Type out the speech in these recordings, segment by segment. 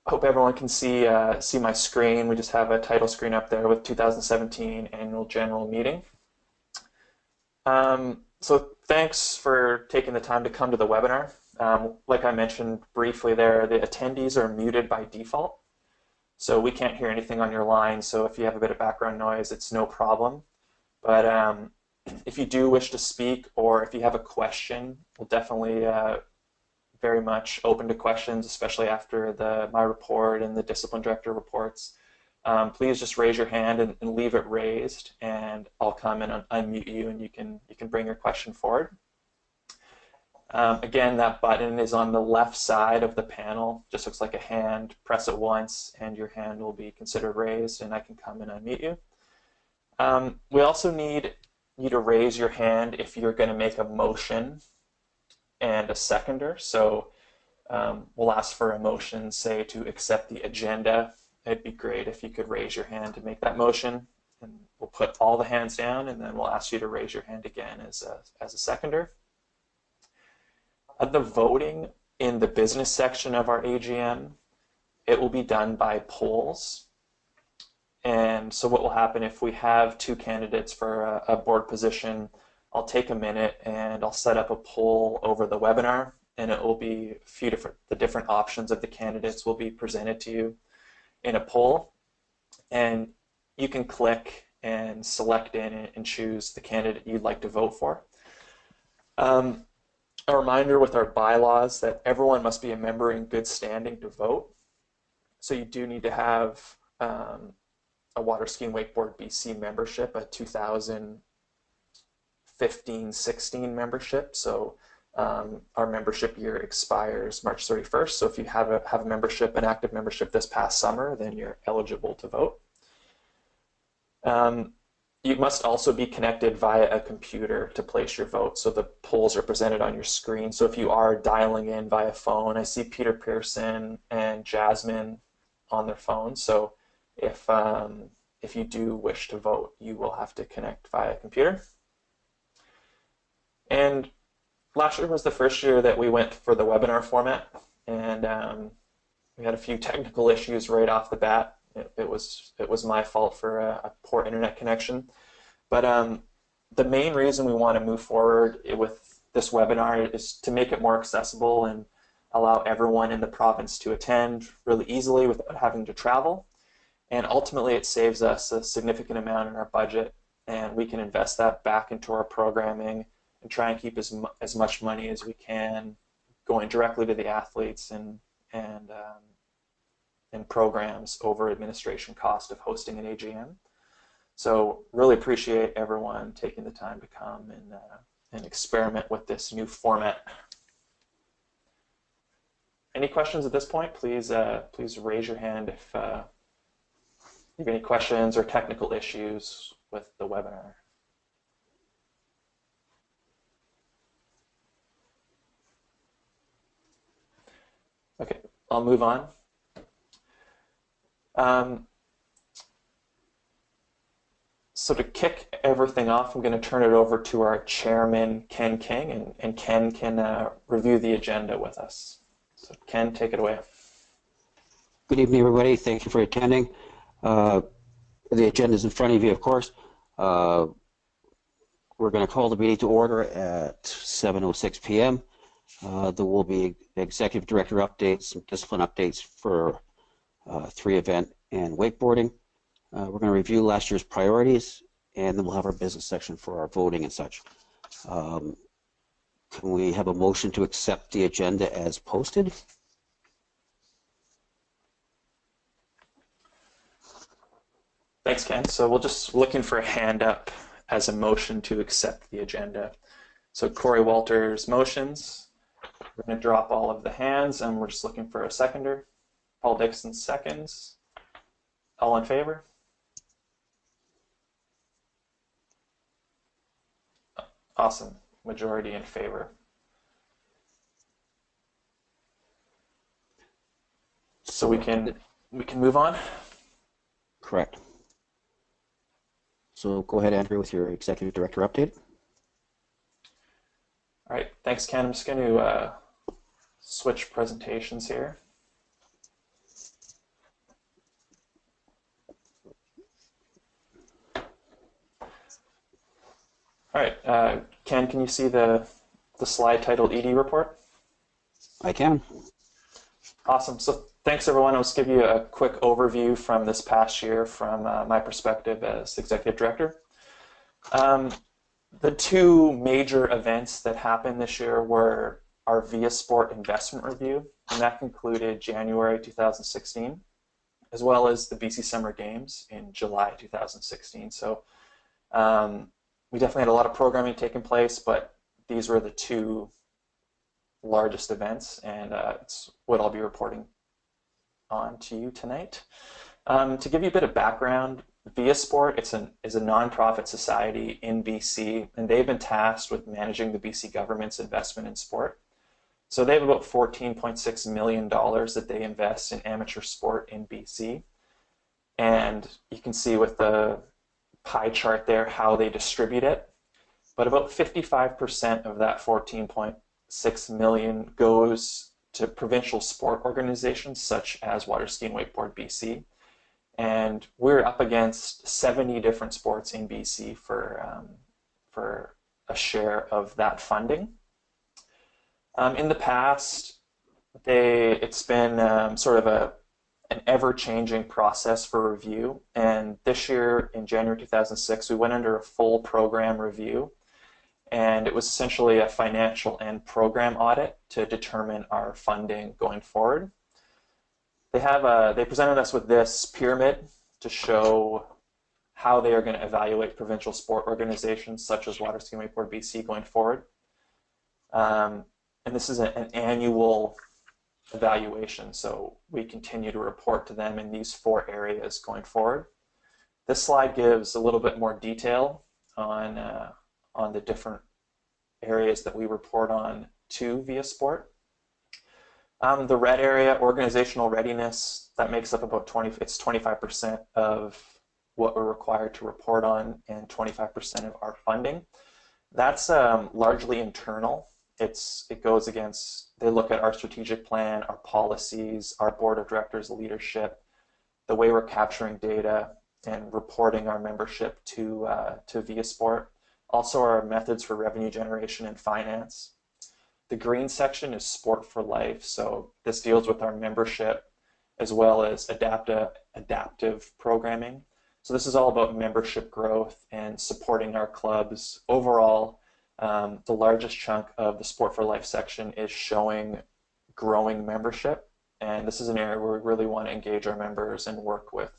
Hope everyone can see my screen. We just have a title screen up there with 2017 Annual General Meeting. So thanks for taking the time to come to the webinar. Like I mentioned briefly there, the attendees are muted by default. So we can't hear anything on your line. So if you have a bit of background noise, it's no problem. But if you do wish to speak, or if you have a question, we'll definitely very much open to questions, especially after my report and the discipline director reports. Please just raise your hand and leave it raised, and I'll come and unmute you, and you can bring your question forward. Again, that button is on the left side of the panel. Just looks like a hand. Press it once, and your hand will be considered raised, and I can come and unmute you. We also need you to raise your hand if you're going to make a motion and a seconder. So we'll ask for a motion, say, to accept the agenda. It'd be great if you could raise your hand to make that motion, and we'll put all the hands down, and then we'll ask you to raise your hand again as a seconder. The voting in the business section of our AGM, it will be done by polls. And so what will happen if we have two candidates for a board position, I'll take a minute and I'll set up a poll over the webinar, and it will be the different options of the candidates will be presented to you in a poll, and you can click and select in it and choose the candidate you'd like to vote for. A reminder with our bylaws that everyone must be a member in good standing to vote. So you do need to have a Waterski Wakeboard BC membership, a 2015-16 membership. So our membership year expires March 31st. So if you have a membership, an active membership this past summer, then you're eligible to vote. You must also be connected via a computer to place your vote. So the polls are presented on your screen. So if you are dialing in via phone, I see Peter Pearson and Jasmine on their phones. So if you do wish to vote, you will have to connect via computer. And last year was the first year that we went for the webinar format, and we had a few technical issues right off the bat. It was my fault for a poor internet connection. But the main reason we want to move forward with this webinar is to make it more accessible and allow everyone in the province to attend really easily without having to travel. And ultimately, it saves us a significant amount in our budget, and we can invest that back into our programming and try and keep as much money as we can going directly to the athletes and programs over administration cost of hosting an AGM. So really appreciate everyone taking the time to come and experiment with this new format. Any questions at this point? Please raise your hand if you have any questions or technical issues with the webinar. Okay, I'll move on. So to kick everything off, I'm going to turn it over to our chairman, Ken King, and Ken can review the agenda with us. So Ken, take it away. Good evening, everybody. Thank you for attending. The agenda is in front of you, of course. We're going to call the meeting to order at 7:06 p.m. There will be executive director updates, some discipline updates for 3-event and wakeboarding. We're going to review last year's priorities, and then we'll have our business section for our voting and such. Can we have a motion to accept the agenda as posted? Thanks, Ken. So we're just looking for a hand up as a motion to accept the agenda. So Corey Walters motions. We're going to drop all of the hands, and we're just looking for a seconder. Paul Dixon seconds. All in favor? Awesome. Majority in favor. So we can move on? Correct. So go ahead, Andrew, with your executive director update. All right. Thanks, Ken. I'm just going to switch presentations here. All right, Ken, can you see the slide titled ED report? I can. Awesome. So thanks, everyone. I'll just give you a quick overview from this past year from my perspective as Executive Director. The two major events that happened this year were our VIA Sport Investment Review, and that concluded January 2016, as well as the BC Summer Games in July 2016. So we definitely had a lot of programming taking place, but these were the two largest events, and it's what I'll be reporting on to you tonight. To give you a bit of background, VIA Sport is a non-profit society in BC, and they've been tasked with managing the BC government's investment in sport. So they have about $14.6 million that they invest in amateur sport in BC. And you can see with the pie chart there how they distribute it. But about 55% of that 14.6 million goes to provincial sport organizations such as Waterski Wakeboard BC. And we're up against 70 different sports in BC for a share of that funding. In the past, it's been sort of an ever-changing process for review. And this year, in January 2006, we went under a full program review. And it was essentially a financial and program audit to determine our funding going forward. They presented us with this pyramid to show how they are going to evaluate provincial sport organizations such as Waterski Wakeboard BC going forward. And this is an annual evaluation, so we continue to report to them in these 4 areas going forward. This slide gives a little bit more detail on the different areas that we report on to VIA Sport. The red area, organizational readiness, that makes up about 25% of what we're required to report on and 25% of our funding. That's largely internal. It goes against, they look at our strategic plan, our policies, our board of directors leadership, the way we're capturing data and reporting our membership to VIA Sport. Also our methods for revenue generation and finance. The green section is Sport for Life, so this deals with our membership as well as adaptive programming. So this is all about membership growth and supporting our clubs. Overall, the largest chunk of the Sport for Life section is showing growing membership, and this is an area where we really want to engage our members and work with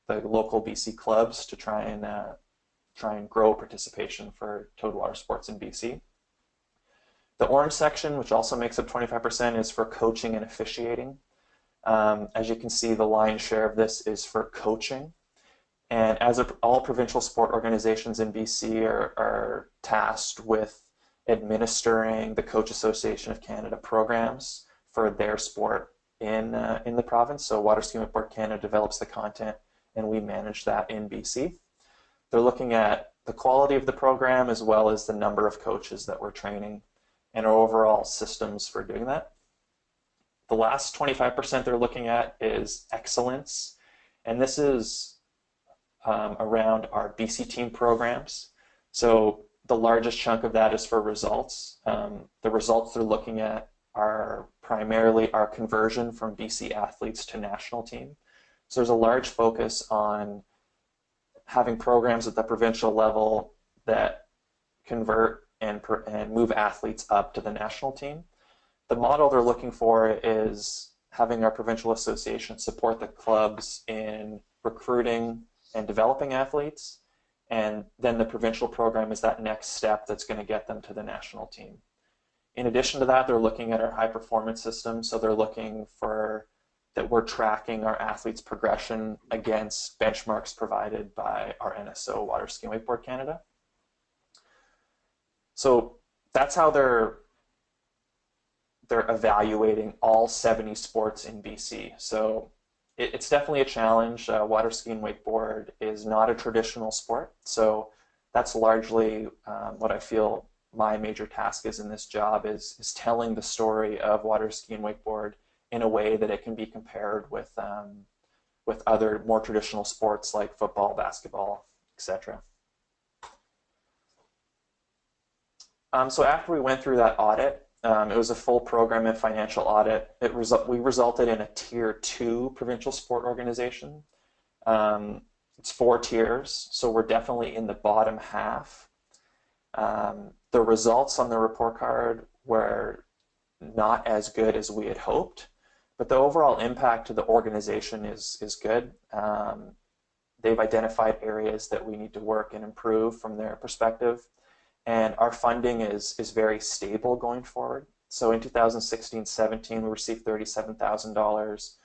the local BC clubs to try and grow participation for total water sports in BC. The orange section, which also makes up 25%, is for coaching and officiating. As you can see, the lion's share of this is for coaching. And as all provincial sport organizations in BC are tasked with administering the Coach Association of Canada programs for their sport in the province. So Waterski Wakeboard Canada develops the content and we manage that in BC. They're looking at the quality of the program as well as the number of coaches that we're training and our overall systems for doing that. The last 25% they're looking at is excellence, and this is around our BC team programs. So the largest chunk of that is for results. The results they're looking at are primarily our conversion from BC athletes to national team. So there's a large focus on having programs at the provincial level that convert and move athletes up to the national team. The model they're looking for is having our provincial association support the clubs in recruiting and developing athletes, and then the provincial program is that next step that's going to get them to the national team. In addition to that, they're looking at our high performance system, so they're looking for that we're tracking our athletes' progression against benchmarks provided by our NSO, Waterski Wakeboard Canada. So that's how they're evaluating all 70 sports in BC. So it's definitely a challenge. Water skiing wakeboard is not a traditional sport, so that's largely what I feel my major task is in this job is telling the story of water ski and wakeboard in a way that it can be compared with other more traditional sports like football, basketball, etc. So after we went through that audit, it was a full program and financial audit. We resulted in a Tier 2 provincial sport organization. It's 4 tiers, so we're definitely in the bottom half. The results on the report card were not as good as we had hoped, but the overall impact to the organization is good. They've identified areas that we need to work and improve from their perspective, and our funding is very stable going forward. So in 2016-17, we received $37,000.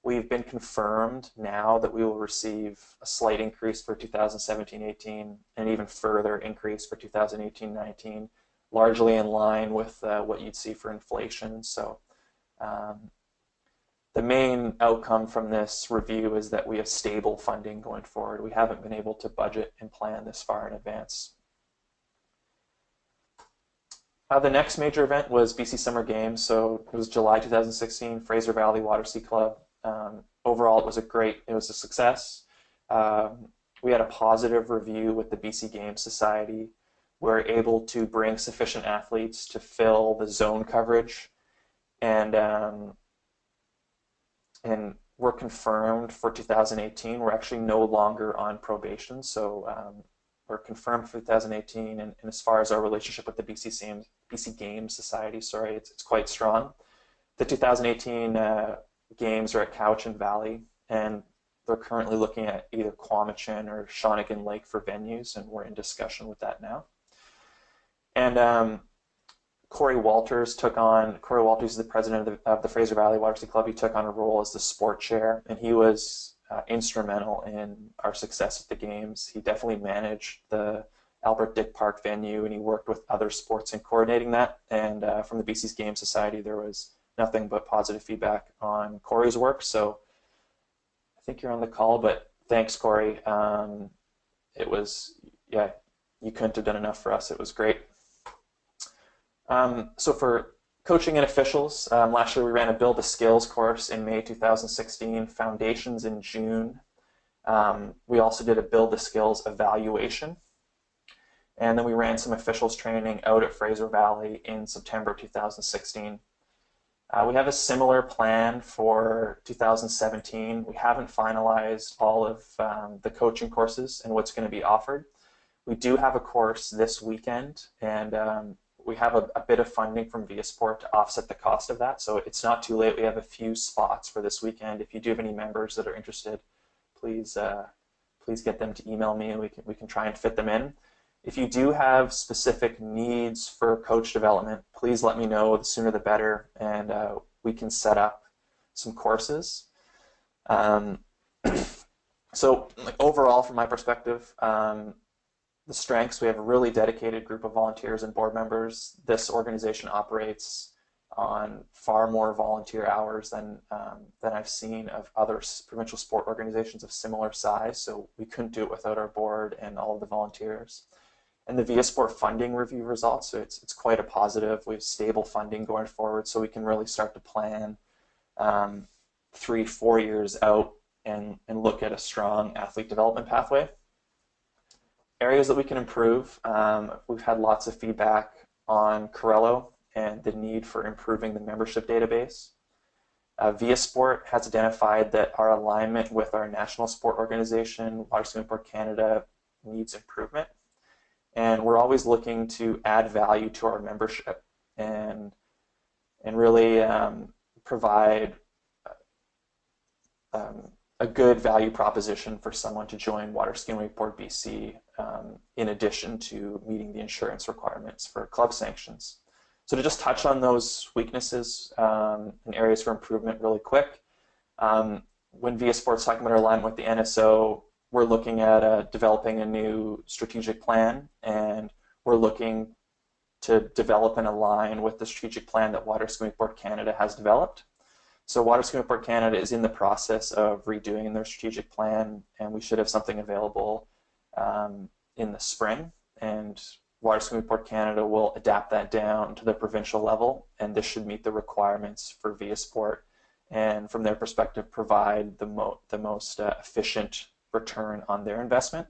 We've been confirmed now that we will receive a slight increase for 2017-18 and even further increase for 2018-19, largely in line with what you'd see for inflation. So the main outcome from this review is that we have stable funding going forward. We haven't been able to budget and plan this far in advance. The next major event was BC Summer Games. So it was July 2016, Fraser Valley Waterski Club. Overall, it was a success. We had a positive review with the BC Games Society. We were able to bring sufficient athletes to fill the zone coverage, and we're confirmed for 2018. We're actually no longer on probation, so we're confirmed for 2018. And as far as our relationship with the BC Games Society, it's quite strong. The 2018 games are at Cowichan Valley, and they're currently looking at either Quamachin or Shawnigan Lake for venues, and we're in discussion with that now. And Corey Walters is the president of the Fraser Valley Waterski Club. He took on a role as the sport chair, and he was instrumental in our success at the games. He definitely managed the Albert Dick Park venue, and he worked with other sports in coordinating that. And from the BC's Games Society, there was nothing but positive feedback on Corey's work. So I think you're on the call, but thanks, Corey. You couldn't have done enough for us. It was great. So for coaching and officials, last year we ran a Build the Skills course in May 2016, Foundations in June. We also did a Build the Skills evaluation. And then we ran some officials training out at Fraser Valley in September 2016. We have a similar plan for 2017. We haven't finalized all of the coaching courses and what's going to be offered. We do have a course this weekend, and we have a bit of funding from Viasport to offset the cost of that, so it's not too late. We have a few spots for this weekend. If you do have any members that are interested, please get them to email me, and we can try and fit them in. If you do have specific needs for coach development, please let me know. The sooner the better, and we can set up some courses. So overall, from my perspective, the strengths: we have a really dedicated group of volunteers and board members. This organization operates on far more volunteer hours than I've seen of other provincial sport organizations of similar size, so we couldn't do it without our board and all of the volunteers. And the Viasport funding review results, so it's quite a positive. We have stable funding going forward, so we can really start to plan 3-4 years out and look at a strong athlete development pathway. Areas that we can improve: we've had lots of feedback on Corello and the need for improving the membership database. Viasport has identified that our alignment with our national sport organization, Waterski Wakeboard Canada, needs improvement. And we're always looking to add value to our membership and really provide a good value proposition for someone to join Waterski Wakeboard BC, in addition to meeting the insurance requirements for club sanctions. So to just touch on those weaknesses and areas for improvement really quick, when Viasport's talking about our alignment with the NSO, we're looking at developing a new strategic plan, and we're looking to develop and align with the strategic plan that Waterski Wakeboard Canada has developed. So Waterski Wakeboard Canada is in the process of redoing their strategic plan, and we should have something available in the spring. And Waterski Wakeboard Canada will adapt that down to the provincial level, and this should meet the requirements for VIA Sport, and from their perspective, provide the most efficient return on their investment.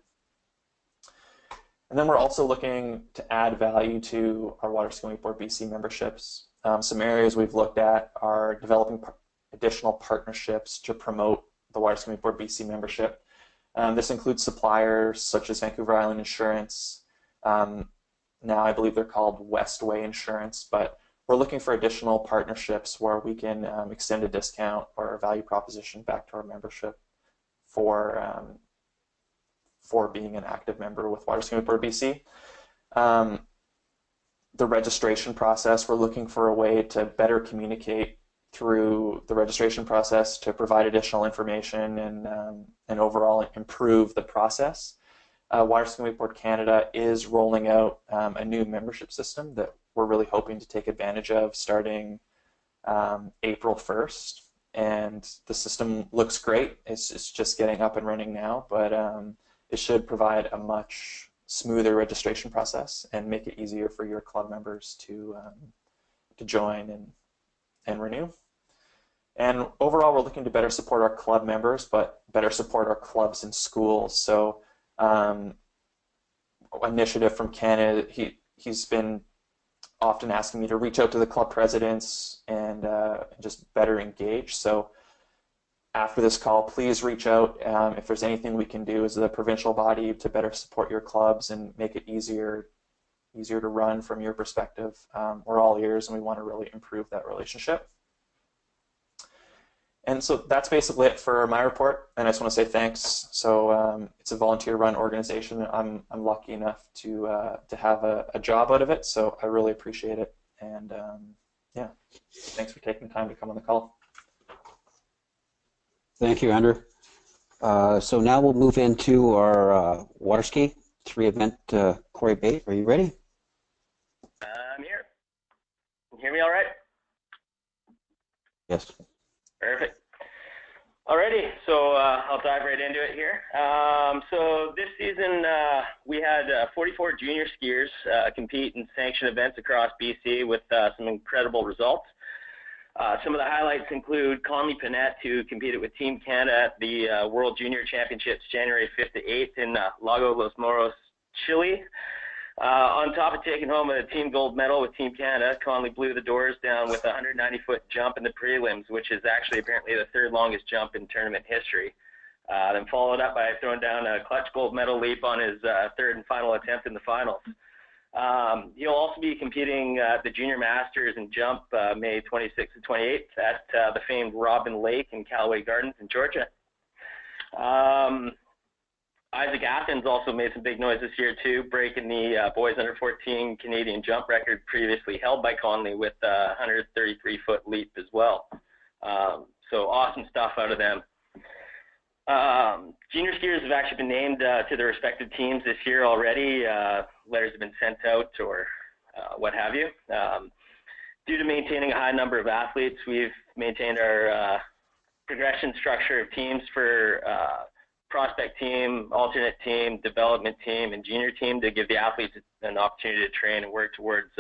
And then we're also looking to add value to our Waterski Wakeboard BC memberships. Some areas we've looked at are developing additional partnerships to promote the Waterski Wakeboard BC membership. This includes suppliers such as Vancouver Island Insurance. Now I believe they're called Westway Insurance, but we're looking for additional partnerships where we can extend a discount or a value proposition back to our membership for being an active member with Waterski Wakeboard BC. The registration process, we're looking for a way to better communicate through the registration process to provide additional information and overall improve the process. Waterski Wakeboard Canada is rolling out a new membership system that we're really hoping to take advantage of starting April 1st. And the system looks great. It's just getting up and running now, but it should provide a much smoother registration process and make it easier for your club members to join and renew. And overall, we're looking to better support our club members, but better support our clubs and schools. So initiative from Canada, he's been often asking me to reach out to the club presidents and just better engage. So after this call, please reach out if there's anything we can do as a provincial body to better support your clubs and make it easier to run from your perspective. We're all ears and we want to really improve that relationship. And so that's basically it for my report, and I just want to say thanks. So it's a volunteer-run organization. I'm lucky enough to have a job out of it, so I really appreciate it. And yeah, thanks for taking the time to come on the call. Thank you, Andrew. So now we'll move into our water ski 3-event. Corey Bate, are you ready? I'm here. Can you hear me all right? Yes. Perfect. Alrighty, so I'll dive right into it here. So this season we had 44 junior skiers compete in sanctioned events across BC with some incredible results. Some of the highlights include Conley Panette, who competed with Team Canada at the World Junior Championships January 5th to 8th in Lago Los Moros, Chile. On top of taking home a team gold medal with Team Canada, Conley blew the doors down with a 190-foot jump in the prelims, which is actually apparently the third longest jump in tournament history. Then followed up by throwing down a clutch gold medal leap on his third and final attempt in the finals. He'll also be competing at the Junior Masters in jump May 26th and 28th at the famed Robin Lake in Callaway Gardens in Georgia. Isaac Athens also made some big noise this year too, breaking the boys under 14 Canadian jump record previously held by Conley with a 133-foot leap as well. So awesome stuff out of them. Junior skiers have actually been named to their respective teams this year already. Letters have been sent out or what have you. Due to maintaining a high number of athletes, we've maintained our progression structure of teams for prospect team, alternate team, development team, and junior team to give the athletes an opportunity to train and work towards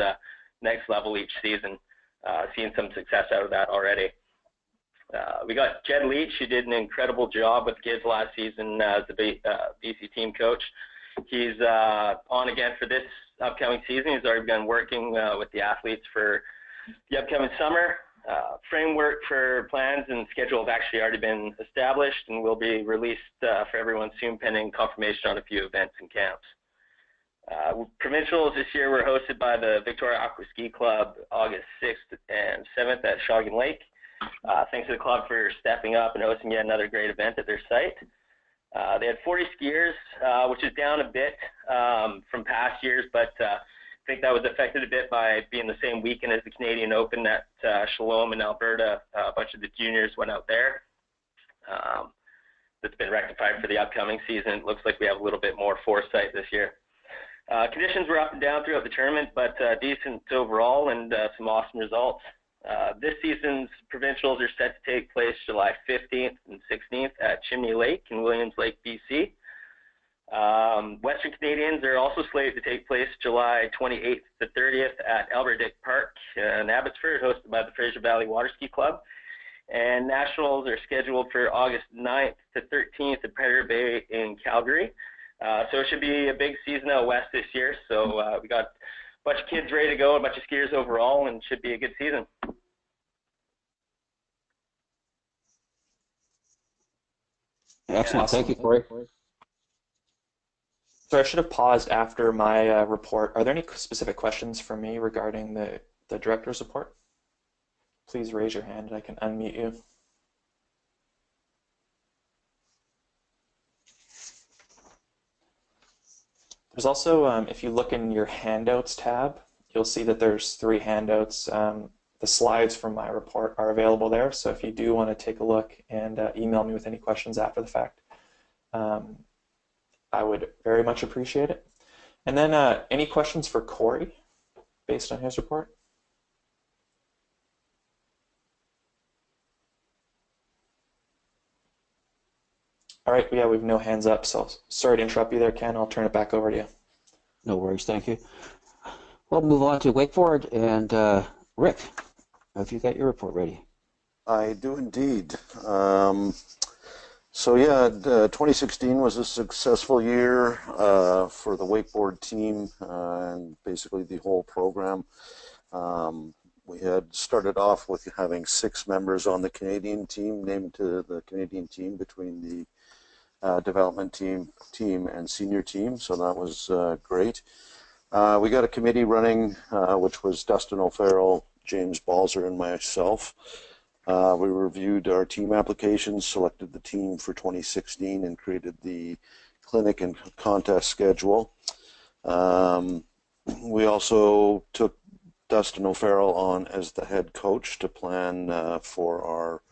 next level each season. Seeing some success out of that already. We got Jed Leach, who did an incredible job with kids last season as the BC team coach. He's on again for this upcoming season. He's already been working with the athletes for the upcoming summer. Framework for plans and schedule have actually already been established and will be released for everyone soon, pending confirmation on a few events and camps. Provincials this year were hosted by the Victoria Aqua Ski Club August 6th and 7th at Shawgan Lake. Thanks to the club for stepping up and hosting yet another great event at their site. They had 40 skiers, which is down a bit from past years, but I think that was affected a bit by being the same weekend as the Canadian Open at Shalom in Alberta. A bunch of the juniors went out there. That's been rectified for the upcoming season. It looks like we have a little bit more foresight this year. Conditions were up and down throughout the tournament, but decent overall and some awesome results. This season's provincials are set to take place July 15th and 16th at Chimney Lake in Williams Lake, BC. Western Canadians are also slated to take place July 28th to 30th at Albert Dick Park in Abbotsford, hosted by the Fraser Valley Waterski Club. And Nationals are scheduled for August 9th to 13th at Predator Bay in Calgary. So it should be a big season out west this year. So we got a bunch of kids ready to go, a bunch of skiers overall, and should be a good season. Excellent. Awesome. Thank you, Corey. So I should have paused after my report. Are there any specific questions for me regarding the director's report? Please raise your hand and I can unmute you. There's also, if you look in your handouts tab, you'll see that there's 3 handouts. The slides from my report are available there. So if you do want to take a look and email me with any questions after the fact, I would very much appreciate it. And then any questions for Corey based on his report? All right, yeah, we have no hands up, so sorry to interrupt you there, Ken. I'll turn it back over to you. No worries. Thank you. We'll move on to wakeboard. And Rick, have you got your report ready? I do indeed. So yeah, 2016 was a successful year for the wakeboard team and basically the whole program. We had started off with having 6 members on the Canadian team, named to the Canadian team between the development team and senior team, so that was great. We got a committee running, which was Dustin O'Farrell, James Balzer, and myself. We reviewed our team applications, selected the team for 2016, and created the clinic and contest schedule. We also took Dustin O'Farrell on as the head coach to plan for our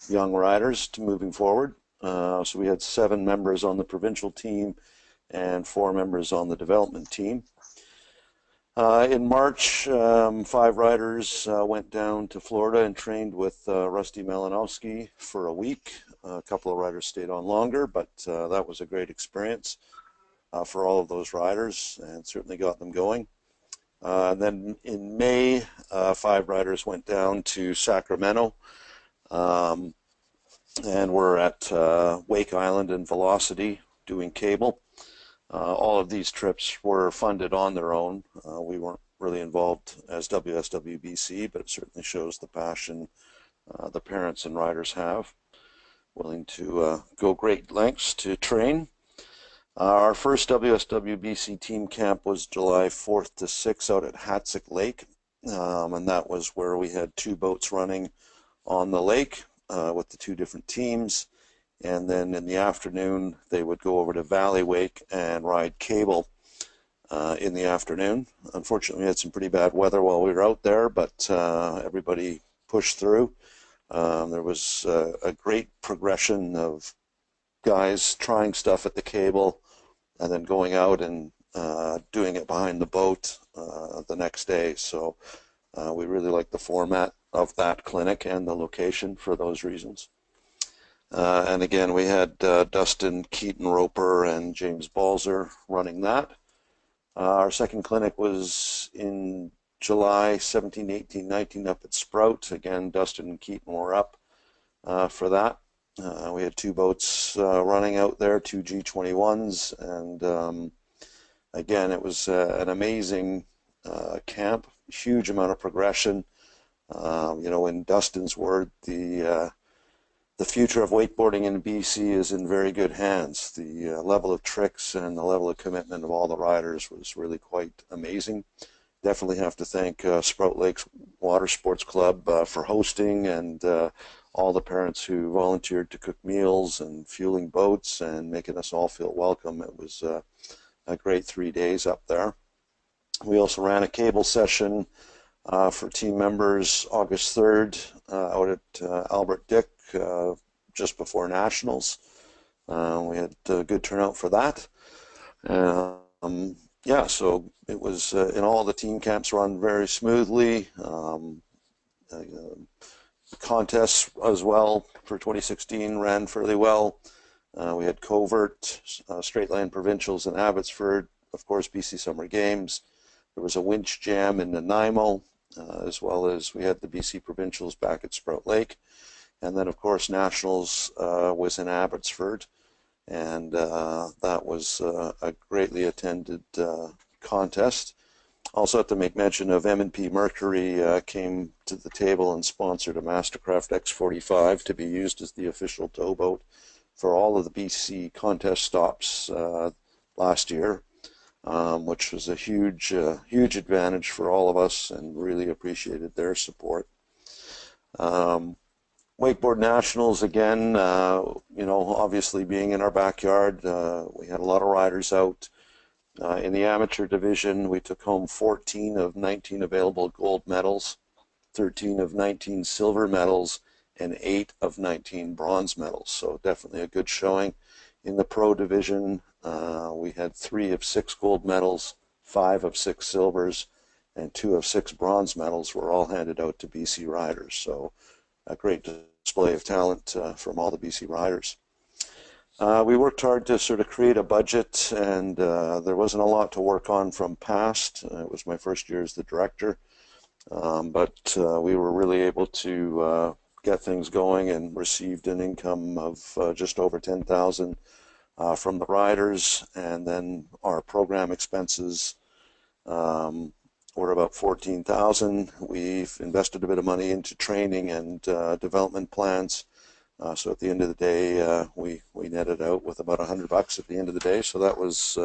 young riders to moving forward. So we had 7 members on the provincial team and 4 members on the development team. In March, 5 riders went down to Florida and trained with Rusty Malinowski for a week. A couple of riders stayed on longer, but that was a great experience for all of those riders and certainly got them going. And then in May, 5 riders went down to Sacramento and were at Wake Island and Velocity doing cable. All of these trips were funded on their own. We weren't really involved as WSWBC, but it certainly shows the passion the parents and riders have, willing to go great lengths to train. Our first WSWBC team camp was July 4th to 6th out at Hatzick Lake, and that was where we had 2 boats running on the lake with the 2 different teams. And then in the afternoon, they would go over to Valley Wake and ride cable in the afternoon. Unfortunately, we had some pretty bad weather while we were out there, but everybody pushed through. There was a great progression of guys trying stuff at the cable and then going out and doing it behind the boat the next day. So we really liked the format of that clinic and the location for those reasons. And again, we had Dustin Keaton Roper and James Balzer running that. Our second clinic was in July 17, 18, 19 up at Sprout. Again, Dustin and Keaton were up for that. We had 2 boats running out there, 2 G21s, and again, it was an amazing camp, huge amount of progression. You know, in Dustin's word, the future of wakeboarding in BC is in very good hands. The level of tricks and the level of commitment of all the riders was really quite amazing. Definitely have to thank Sprout Lakes Water Sports Club for hosting, and all the parents who volunteered to cook meals and fueling boats and making us all feel welcome. It was a great 3 days up there. We also ran a cable session for team members August 3rd out at Albert Dick just before Nationals. We had a good turnout for that. Yeah, so it was in all the team camps run very smoothly. Contests as well for 2016 ran fairly well. We had Covert, Straight Line Provincials in Abbotsford, of course BC Summer Games. There was a winch jam in Nanaimo, as well as we had the BC Provincials back at Sprout Lake. And then of course Nationals was in Abbotsford, and that was a greatly attended contest. Also have to make mention of M&P Mercury came to the table and sponsored a Mastercraft X45 to be used as the official towboat for all of the BC contest stops last year, which was a huge advantage for all of us, and really appreciated their support. Wakeboard Nationals, again, obviously being in our backyard, we had a lot of riders out. In the amateur division, we took home 14 of 19 available gold medals, 13 of 19 silver medals, and 8 of 19 bronze medals. So definitely a good showing. In the pro division, we had 3 of 6 gold medals, 5 of 6 silvers, and 2 of 6 bronze medals were all handed out to BC riders. So a great display of talent from all the BC riders. We worked hard to sort of create a budget, and there wasn't a lot to work on from past. It was my first year as the director, but we were really able to get things going and received an income of just over $10,000 from the riders, and then our program expenses were about $14,000. We've invested a bit of money into training and development plans. So at the end of the day, we netted out with about $100 at the end of the day. So that was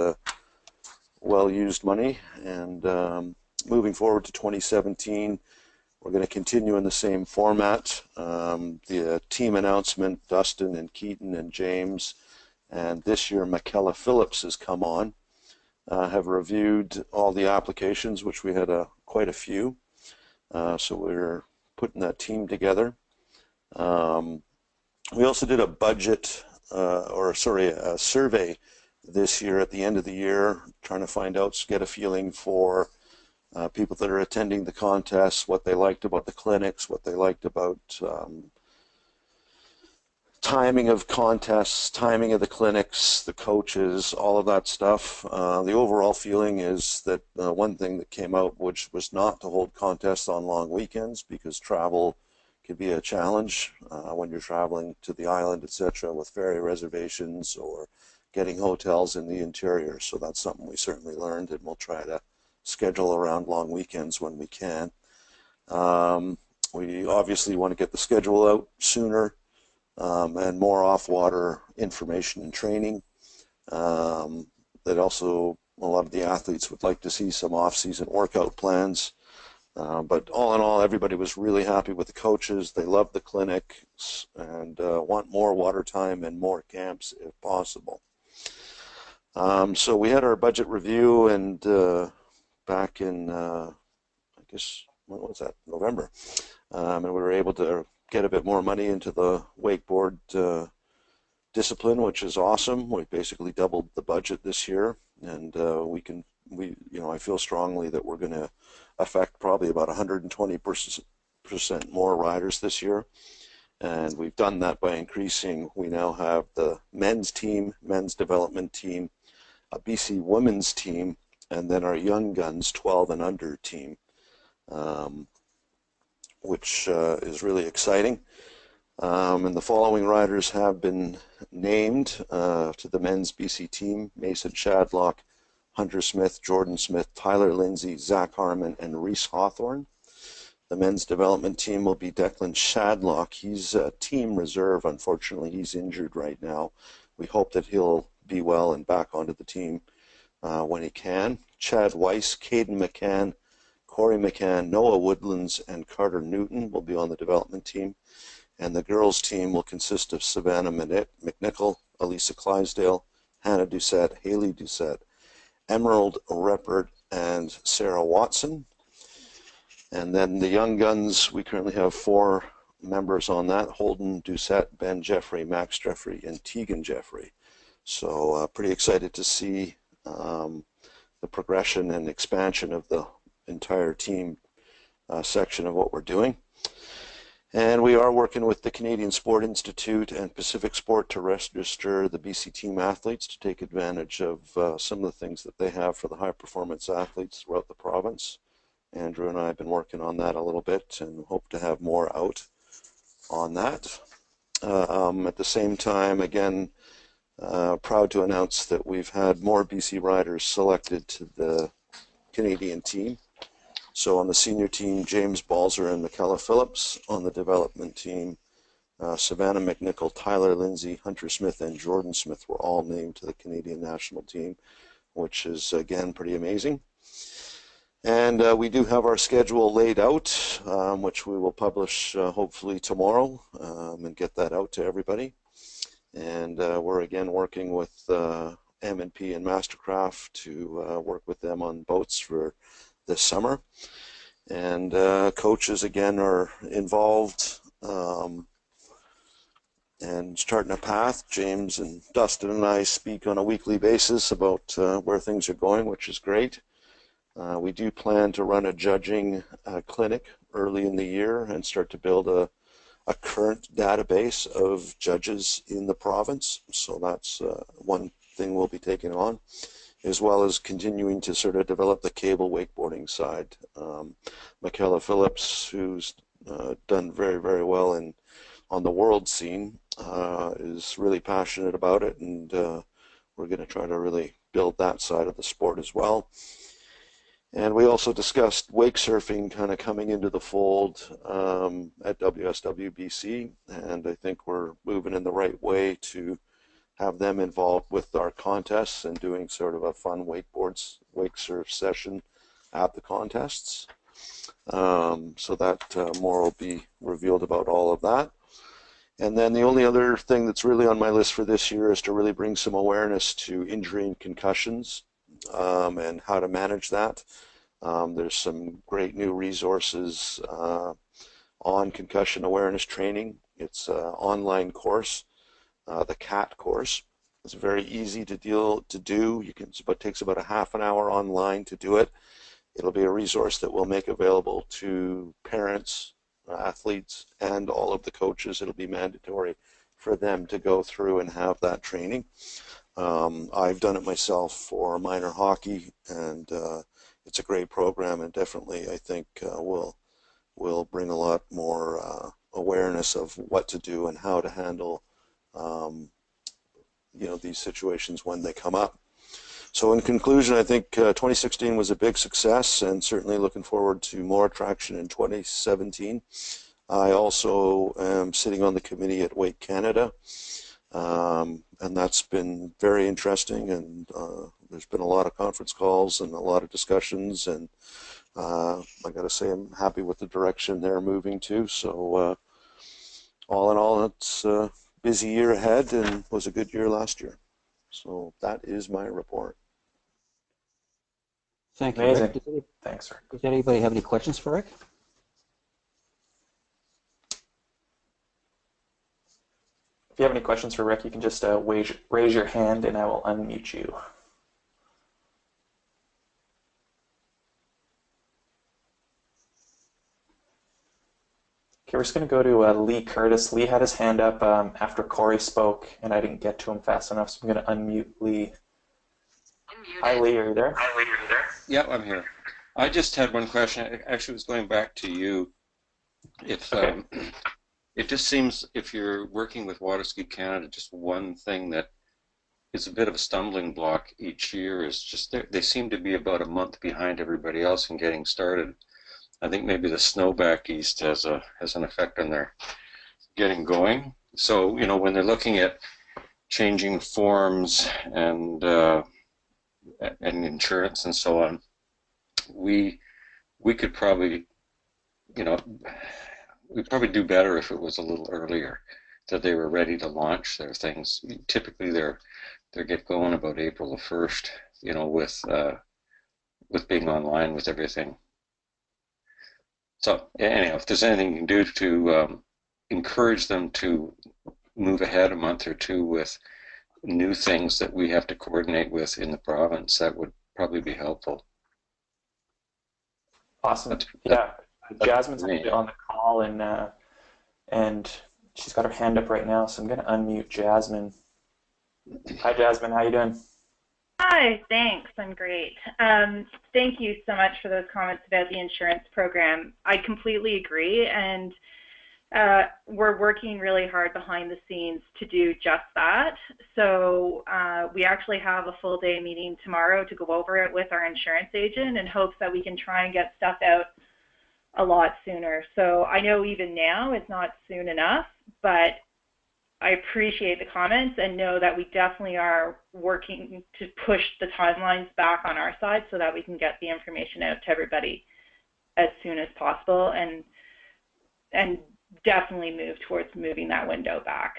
well-used money. And moving forward to 2017, we're going to continue in the same format. The team announcement, Dustin and Keaton and James, and this year McKella Phillips has come on, have reviewed all the applications, which we had quite a few. So we're putting that team together. We also did a budget, a survey this year at the end of the year, trying to find out, get a feeling for people that are attending the contests, what they liked about the clinics, what they liked about timing of contests, timing of the clinics, the coaches, all of that stuff. The overall feeling is that one thing that came out, which was not to hold contests on long weekends, because travel could be a challenge when you're traveling to the island, etc., with ferry reservations or getting hotels in the interior. So that's something we certainly learned, and we'll try to schedule around long weekends when we can. We obviously want to get the schedule out sooner, and more off-water information and training. That also, a lot of the athletes would like to see some off-season workout plans. But all in all, everybody was really happy with the coaches. They loved the clinics and want more water time and more camps if possible. So we had our budget review, and back in, I guess, when was that? November. And we were able to get a bit more money into the wakeboard discipline, which is awesome. We basically doubled the budget this year, and I feel strongly that we're going to affect probably about 120% more riders this year. And we've done that by increasing. We now have the men's team, men's development team, a BC women's team, and then our young guns 12 and under team, which is really exciting. And the following riders have been named to the men's BC team: Mason Shadlock, Hunter Smith, Jordan Smith, Tyler Lindsay, Zach Harmon, and Reese Hawthorne. The men's development team will be Declan Shadlock. He's a team reserve. Unfortunately, he's injured right now. We hope that he'll be well and back onto the team when he can. Chad Weiss, Caden McCann, Corey McCann, Noah Woodlands, and Carter Newton will be on the development team. And the girls' team will consist of Savannah McNichol, Elisa Clydesdale, Hannah Doucette, Haley Doucette, Emerald Reppert, and Sarah Watson. And then the young guns, we currently have 4 members on that: Holden Doucette, Ben Jeffrey, Max Jeffrey, and Tegan Jeffrey. So pretty excited to see the progression and expansion of the entire team section of what we're doing. And we are working with the Canadian Sport Institute and Pacific Sport to register the BC team athletes to take advantage of some of the things that they have for the high performance athletes throughout the province. Andrew and I have been working on that a little bit and hope to have more out on that. At the same time, again, proud to announce that we've had more BC riders selected to the Canadian team. So on the senior team, James Balzer and Michaela Phillips. On the development team, Savannah McNichol, Tyler Lindsay, Hunter Smith, and Jordan Smith were all named to the Canadian national team, which is, again, pretty amazing. And we do have our schedule laid out, which we will publish hopefully tomorrow and get that out to everybody. And we're again working with M&P and Mastercraft to work with them on boats for this summer. And coaches again are involved and charting a path. James and Dustin and I speak on a weekly basis about where things are going, which is great. We do plan to run a judging clinic early in the year and start to build a current database of judges in the province. So that's one thing we'll be taking on, as well as continuing to sort of develop the cable wakeboarding side. Michaela Phillips, who's done very, very well on the world scene, is really passionate about it, and we're going to try to really build that side of the sport as well. And we also discussed wake surfing kind of coming into the fold at WSWBC, and I think we're moving in the right way to have them involved with our contests and doing sort of a fun wake surf session at the contests. So that more will be revealed about all of that. And then the only other thing that's really on my list for this year is to really bring some awareness to injury and concussions and how to manage that. There's some great new resources on concussion awareness training. It's an online course. The CAT course. It's very easy to do. It takes about a half an hour online to do it. It'll be a resource that we'll make available to parents, athletes, and all of the coaches. It'll be mandatory for them to go through and have that training. I've done it myself for minor hockey, and it's a great program, and definitely I think will bring a lot more awareness of what to do and how to handle these situations when they come up. So in conclusion, I think 2016 was a big success, and certainly looking forward to more traction in 2017. I also am sitting on the committee at Wake Canada, and that's been very interesting, and there's been a lot of conference calls and a lot of discussions, and I got to say I'm happy with the direction they're moving to. So all in all, it's busy year ahead and was a good year last year. So that is my report. Thank you, Amazing. Rick. Thanks, Rick. Does anybody have any questions for Rick? If you have any questions for Rick, you can just raise your hand and I will unmute you. Okay, we're just going to go to Lee Curtis. Lee had his hand up after Corey spoke, and I didn't get to him fast enough, so I'm going to unmute Lee. Hi, Lee, are you there? Yeah, I'm here. I just had one question. It actually was going back to you. If it just seems if you're working with Waterski Canada, just one thing that is a bit of a stumbling block each year is just they seem to be about a month behind everybody else in getting started. I think maybe the snow back east has an effect on their getting going. So, when they're looking at changing forms and insurance and so on, we could probably, we'd probably do better if it was a little earlier, that they were ready to launch their things. Typically, they get going about April the 1st, with being online with everything. So anyhow, if there's anything you can do to encourage them to move ahead a month or two with new things that we have to coordinate with in the province, that would probably be helpful. Awesome. Yeah, Jasmine's on the call, and and she's got her hand up right now, so I'm going to unmute Jasmine. Hi, Jasmine. How you doing? Hi, thanks. I'm great. Thank you so much for those comments about the insurance program. I completely agree, and we're working really hard behind the scenes to do just that. So we actually have a full day meeting tomorrow to go over it with our insurance agent in hopes that we can try and get stuff out a lot sooner. So I know even now it's not soon enough, but I appreciate the comments and know that we definitely are working to push the timelines back on our side so that we can get the information out to everybody as soon as possible and definitely move towards moving that window back.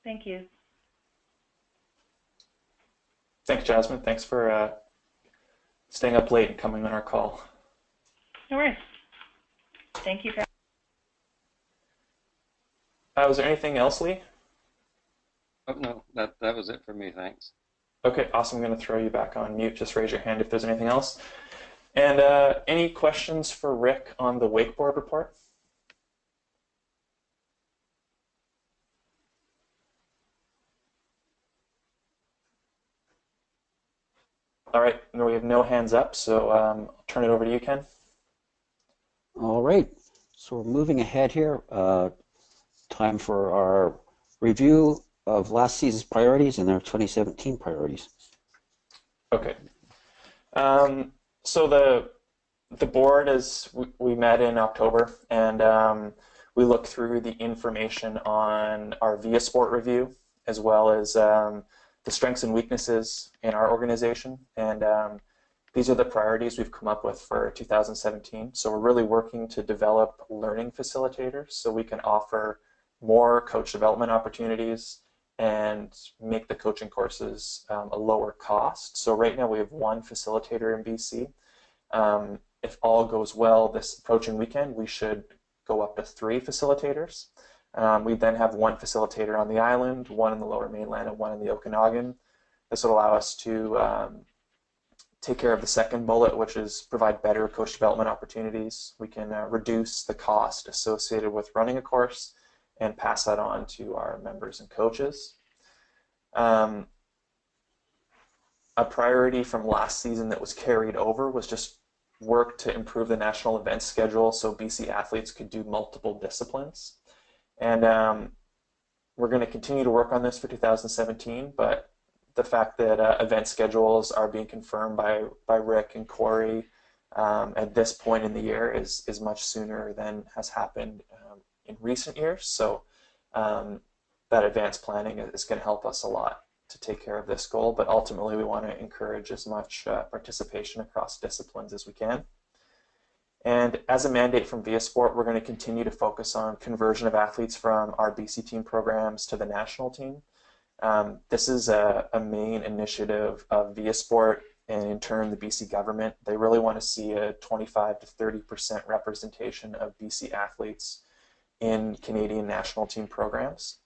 Thank you. Thanks, Jasmine. Thanks for staying up late and coming on our call. No worries. Thank you for. Was there anything else, Lee? Oh, no, that was it for me, thanks. Okay, awesome. I'm going to throw you back on mute. Just raise your hand if there's anything else. And any questions for Rick on the wakeboard report? All right, we have no hands up, so I'll turn it over to you, Ken. All right, so we're moving ahead here. Time for our review of last season's priorities and their 2017 priorities. Okay. So the board we met in October, and we looked through the information on our VIA Sport review, as well as the strengths and weaknesses in our organization. And these are the priorities we've come up with for 2017. So we're really working to develop learning facilitators so we can offer more coach development opportunities and make the coaching courses a lower cost. So right now we have one facilitator in BC. If all goes well this approaching weekend, we should go up to 3 facilitators. We then have one facilitator on the island, one in the Lower Mainland, and one in the Okanagan. This will allow us to take care of the second bullet, which is provide better coach development opportunities. We can reduce the cost associated with running a course and pass that on to our members and coaches. A priority from last season that was carried over was just work to improve the national event schedule so BC athletes could do multiple disciplines. And we're going to continue to work on this for 2017, but the fact that event schedules are being confirmed by Rick and Corey at this point in the year is much sooner than has happened in recent years. So that advanced planning is going to help us a lot to take care of this goal, but ultimately we want to encourage as much participation across disciplines as we can. And as a mandate from VIA Sport, we're going to continue to focus on conversion of athletes from our BC team programs to the national team. This is a main initiative of VIA Sport and in turn the BC government. They really want to see a 25 to 30% representation of BC athletes in Canadian national team programs.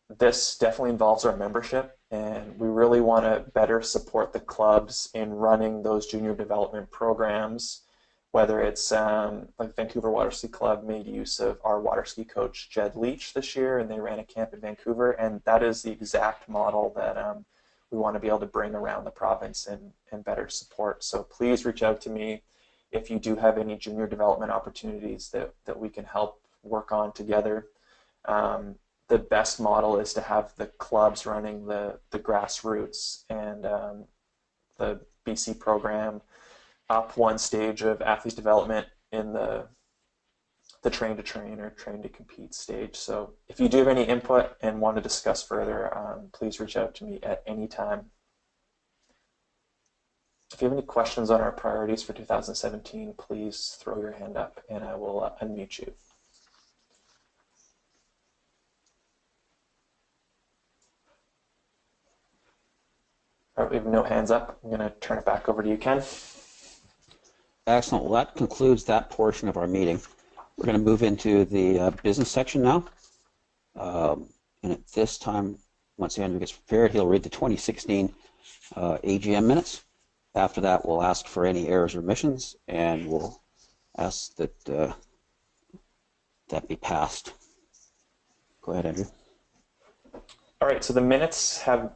This definitely involves our membership, and we really want to better support the clubs in running those junior development programs, whether it's like Vancouver Waterski Club made use of our waterski coach Jed Leach this year, and they ran a camp in Vancouver, and that is the exact model that we want to be able to bring around the province and better support. So please reach out to me if you do have any junior development opportunities that we can help work on together. The best model is to have the clubs running the grassroots and the BC program up one stage of athletes development in the train to train or train to compete stage. So if you do have any input and want to discuss further, please reach out to me at any time. If you have any questions on our priorities for 2017, please throw your hand up and I will unmute you. All right, we have no hands up. I'm going to turn it back over to you, Ken. Excellent. Well, that concludes that portion of our meeting. We're going to move into the business section now. And at this time, once Andrew gets prepared, he'll read the 2016 AGM minutes. After that, we'll ask for any errors or omissions, and we'll ask that that be passed. Go ahead, Andrew. All right, so the minutes have,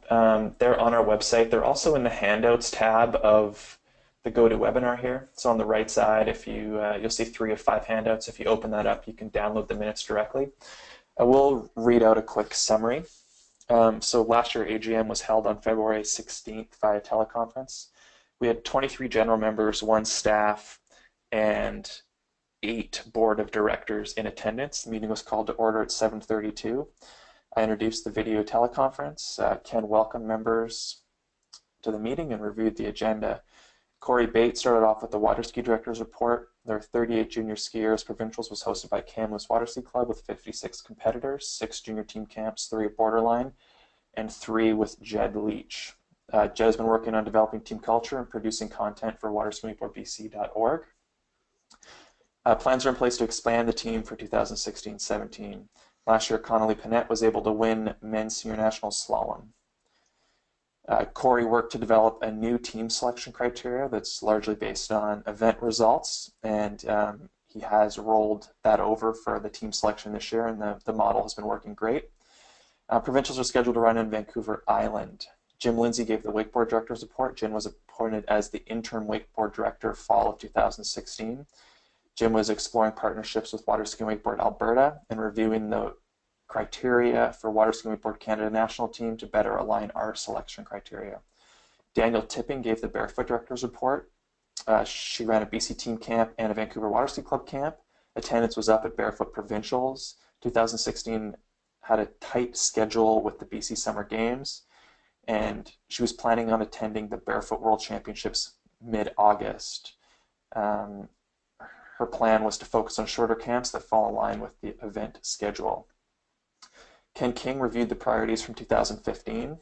they're on our website. They're also in the handouts tab of the GoToWebinar here. So on the right side, if you, you'll see 3 of 5 handouts. If you open that up, you can download the minutes directly. I will read out a quick summary. So last year, AGM was held on February 16th via teleconference. We had 23 general members, 1 staff, and 8 board of directors in attendance. The meeting was called to order at 7:32. I introduced the video teleconference. Ken welcomed members to the meeting and reviewed the agenda. Corey Bates started off with the Waterski Director's Report. There are 38 junior skiers. Provincials was hosted by Kamloops Waterski Club with 56 competitors, 6 junior team camps, 3 at Borderline, and 3 with Jed Leach. Jed has been working on developing team culture and producing content for WaterskiWakeboardBC.org. Plans are in place to expand the team for 2016-17. Last year, Connolly Panette was able to win men's senior national slalom. Corey worked to develop a new team selection criteria that's largely based on event results, and he has rolled that over for the team selection this year, and the model has been working great. Provincials are scheduled to run in Vancouver Island. Jim Lindsay gave the wakeboard director's report. Jim was appointed as the interim wakeboard director fall of 2016. Jim was exploring partnerships with Waterski Wakeboard Alberta and reviewing the criteria for Waterski Wakeboard Canada national team to better align our selection criteria. Daniel Tipping gave the barefoot director's report. She ran a BC team camp and a Vancouver Waterski Club camp. Attendance was up at barefoot provincials. 2016 had a tight schedule with the BC Summer Games, and she was planning on attending the Barefoot World Championships mid-August. Her plan was to focus on shorter camps that fall in line with the event schedule. Ken King reviewed the priorities from 2015.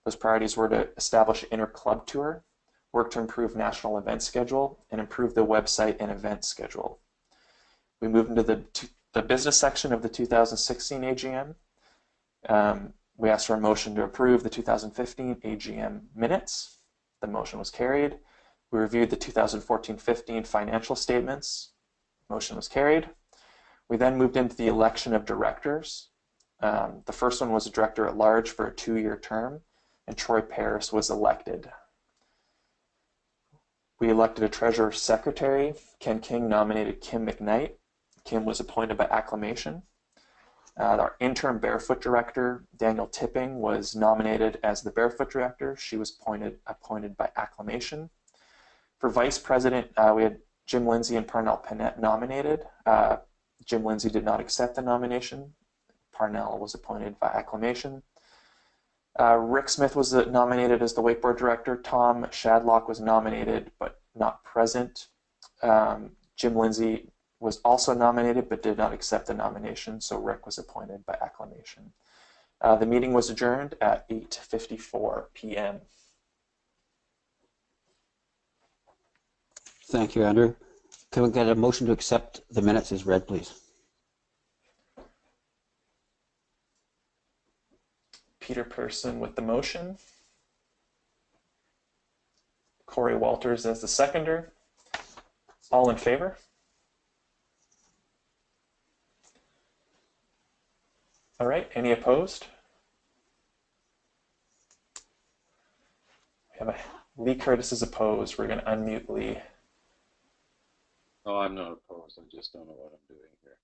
Those priorities were to establish an inter-club tour, work to improve national event schedule, and improve the website and event schedule. We moved into the business section of the 2016 AGM. We asked for a motion to approve the 2015 AGM minutes. The motion was carried. We reviewed the 2014-15 financial statements. Motion was carried. We then moved into the election of directors. The first one was a director at large for a 2-year term, and Troy Paris was elected. We elected a treasurer secretary. Ken King nominated Kim McKnight. Kim was appointed by acclamation. Our interim barefoot director, Daniel Tipping, was nominated as the barefoot director. She was appointed by acclamation. For vice president, we had Jim Lindsay and Parnell Panette nominated. Jim Lindsay did not accept the nomination. Parnell was appointed by acclamation. Rick Smith was nominated as the wakeboard director. Tom Shadlock was nominated but not present. Jim Lindsay was also nominated but did not accept the nomination, so Rick was appointed by acclamation. The meeting was adjourned at 8:54 p.m. Thank you, Andrew. Can we get a motion to accept the minutes as read, please? Peter Pearson with the motion. Corey Walters as the seconder. All in favor? All right, any opposed? We have Lee Curtis is opposed. We're going to unmute Lee. Oh, I'm not opposed. I just don't know what I'm doing here.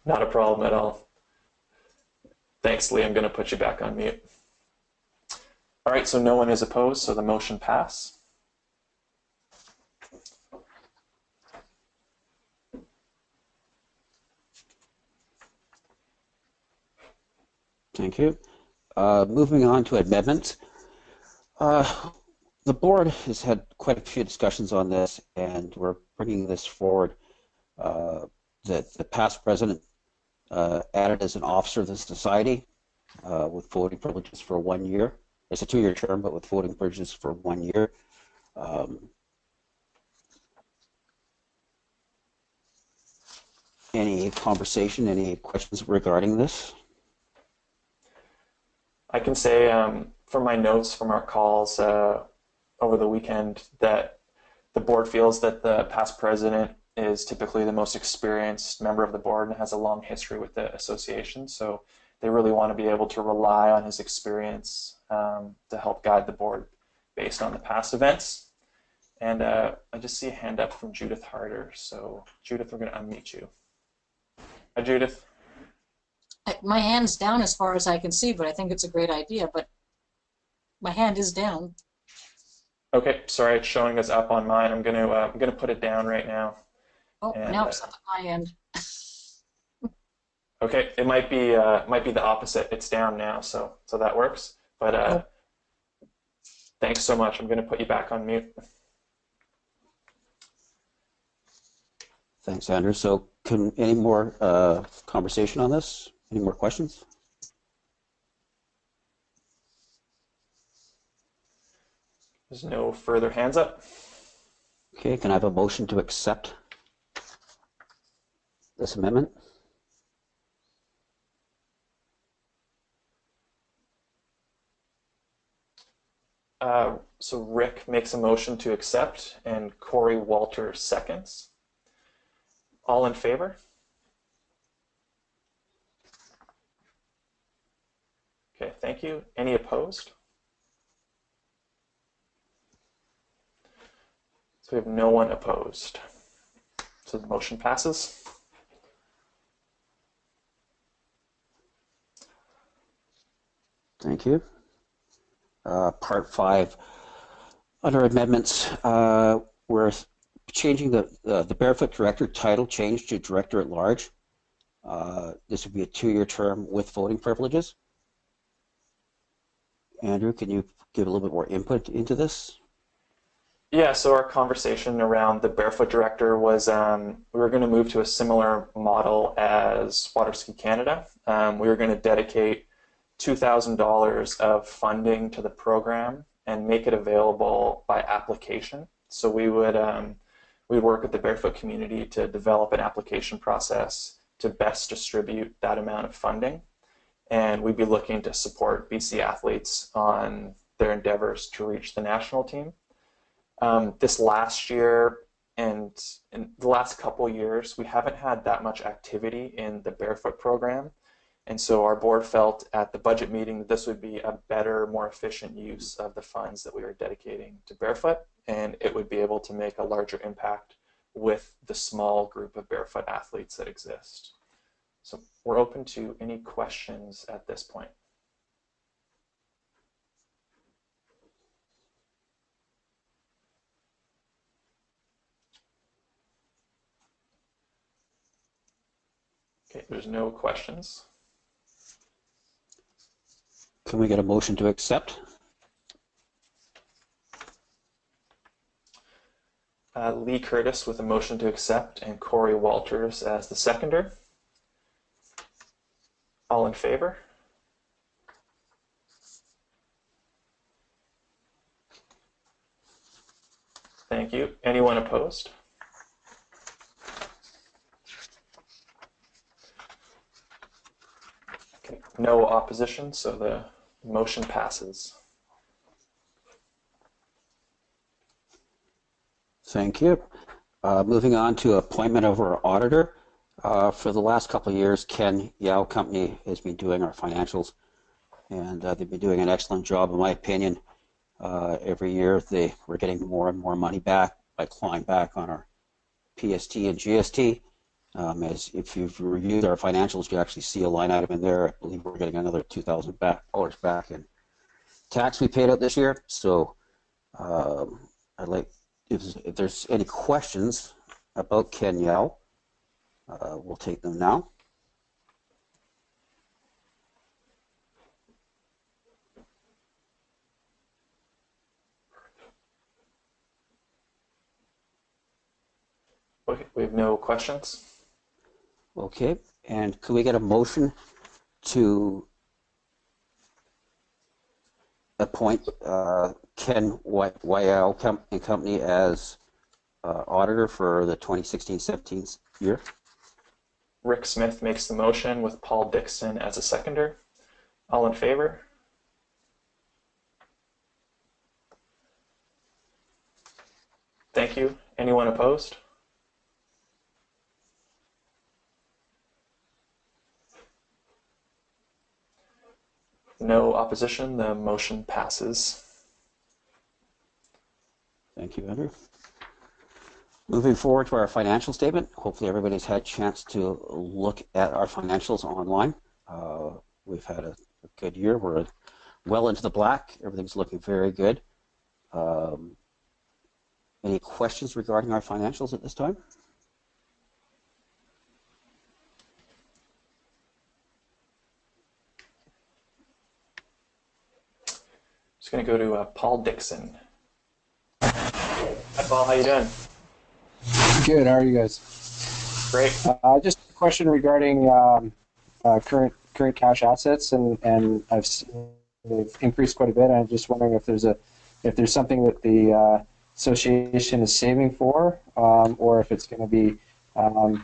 Not a problem at all. Thanks, Lee. I'm going to put you back on mute. All right, so no one is opposed, so the motion passed. Thank you. Moving on to amendments. The board has had quite a few discussions on this, and we're bringing this forward. The past president added as an officer of the society with voting privileges for 1 year. It's a 2-year term, but with voting privileges for 1 year. Any conversation, any questions regarding this? I can say from my notes from our calls over the weekend that the board feels that the past president is typically the most experienced member of the board and has a long history with the association. So they really want to be able to rely on his experience to help guide the board based on the past events. And I just see a hand up from Judith Harder. So Judith, we're going to unmute you. Hi, Judith. My hand's down as far as I can see, but I think it's a great idea, but my hand is down. Okay, sorry, it's showing us up on mine. I'm gonna put it down right now. Oh, And, now it's up at my end. Okay, it might be the opposite. It's down now, so that works. But thanks so much. I'm gonna put you back on mute. Thanks, Andrew. So any more conversation on this? Any more questions? There's no further hands up. Okay, can I have a motion to accept this amendment? So Rick makes a motion to accept, and Corey Walter seconds. All in favor? Okay, thank you. Any opposed? So we have no one opposed. So the motion passes. Thank you. Part 5, under amendments, we're changing the Barefoot Director title change to Director at Large. This would be a 2-year term with voting privileges. Andrew, can you give a little bit more input into this? Yeah, so our conversation around the Barefoot Director was we were going to move to a similar model as Waterski Canada. We were going to dedicate $2,000 of funding to the program and make it available by application. So we would we'd work with the barefoot community to develop an application process to best distribute that amount of funding. And we'd be looking to support BC athletes on their endeavors to reach the national team. This last year and in the last couple years, we haven't had that much activity in the barefoot program. And so our board felt at the budget meeting that this would be a better, more efficient use of the funds that we were dedicating to barefoot, and it would be able to make a larger impact with the small group of barefoot athletes that exist. So we're open to any questions at this point. Okay, there's no questions. Can we get a motion to accept? Lee Curtis with a motion to accept and Corey Walters as the seconder. All in favor? Thank you. Anyone opposed? Okay, no opposition, so the motion passes. Thank you. Moving on to appointment of our auditor. For the last couple of years, Ken Yao Company has been doing our financials, and they've been doing an excellent job, in my opinion. Every year, we're getting more and more money back by clawing back on our PST and GST. As if you've reviewed our financials, you actually see a line item in there. I believe we're getting another $2,000 back in tax we paid out this year. So I'd like, if there's any questions about Ken Yao, we'll take them now. Okay, we have no questions. Okay, and could we get a motion to appoint Ken Yao and Company as auditor for the 2016-17 year? Rick Smith makes the motion with Paul Dixon as a seconder. All in favor? Thank you. Anyone opposed? No opposition. The motion passes. Thank you, Andrew. Moving forward to our financial statement, hopefully everybody's had a chance to look at our financials online. We've had a good year. We're well into the black. Everything's looking very good. Any questions regarding our financials at this time? Just going to go to Paul Dixon. Hi, Paul. How you doing? Good. How are you guys? Great. Just a question regarding current cash assets, and I've seen they've increased quite a bit. I'm just wondering if there's something that the association is saving for, or if it's going to be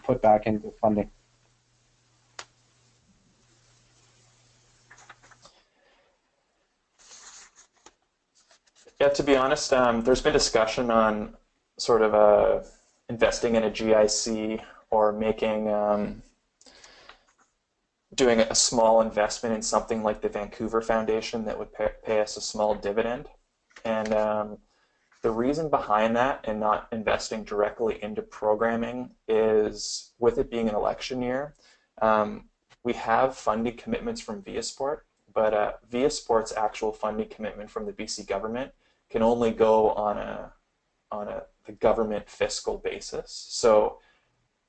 put back into funding. Yeah, to be honest, there's been discussion on sort of investing in a GIC or doing a small investment in something like the Vancouver Foundation that would pay us a small dividend. And the reason behind that and not investing directly into programming is, with it being an election year, we have funding commitments from Viasport, but Viasport's actual funding commitment from the BC government can only go on the government fiscal basis. So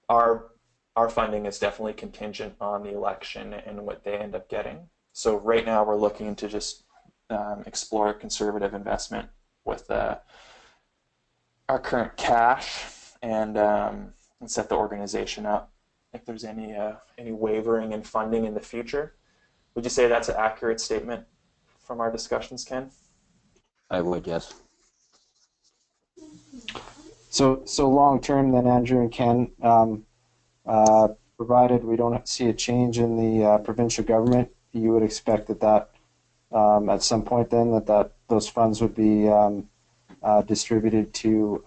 our funding is definitely contingent on the election and what they end up getting. So right now we're looking to just explore a conservative investment with our current cash and set the organization up if there's any wavering in funding in the future. Would you say that's an accurate statement from our discussions, Ken? I would, yes. So long term, then, Andrew and Ken, provided we don't see a change in the provincial government, you would expect that at some point then that those funds would be distributed to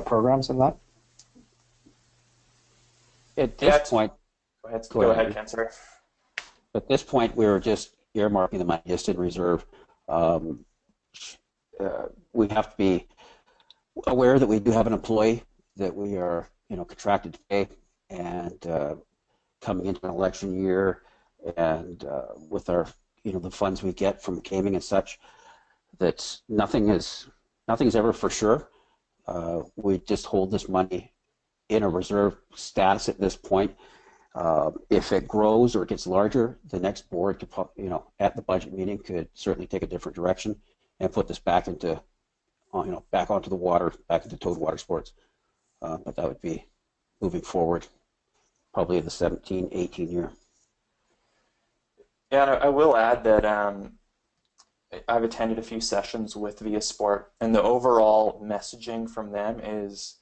programs and that? At this point, go ahead, Ken, sorry. At this point, we were just earmarking the money just in reserve. We have to be aware that we do have an employee that we are, contracted to pay, and coming into an election year, and with our, the funds we get from gaming and such, that nothing is ever for sure. We just hold this money in a reserve status at this point. If it grows or it gets larger, the next board could, at the budget meeting, could certainly take a different direction and put this back into, back onto the water, back into Toad Water Sports. But that would be moving forward, probably in the 17-18 year. Yeah, and I will add that I've attended a few sessions with Viasport, and the overall messaging from them is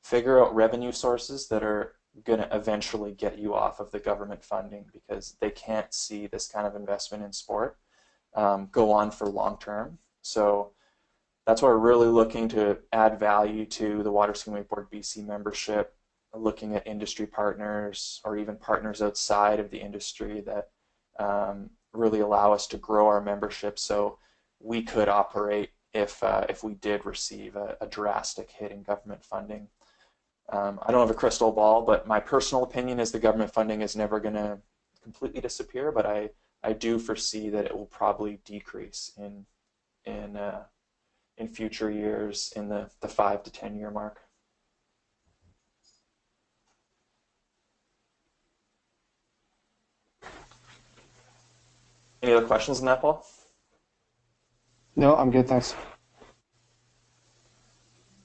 figure out revenue sources that are going to eventually get you off of the government funding, because they can't see this kind of investment in sport go on for long term. So that's why we're really looking to add value to the Waterski Wakeboard BC membership, looking at industry partners or even partners outside of the industry that really allow us to grow our membership, so we could operate if we did receive a drastic hit in government funding. I don't have a crystal ball, but my personal opinion is the government funding is never going to completely disappear, but I do foresee that it will probably decrease in future years, in the 5 to 10 year mark. Any other questions on that, Paul? No, I'm good, thanks.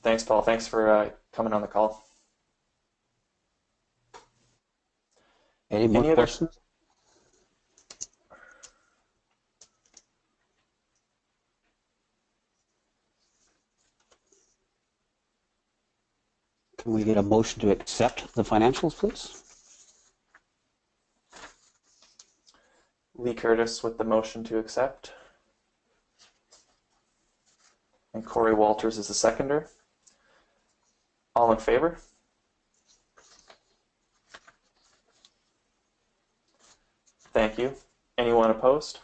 Thanks, Paul. Thanks for coming on the call. Any more questions? Can we get a motion to accept the financials, please? Lee Curtis with the motion to accept. and Corey Walters is the seconder. All in favor? Thank you. Anyone opposed?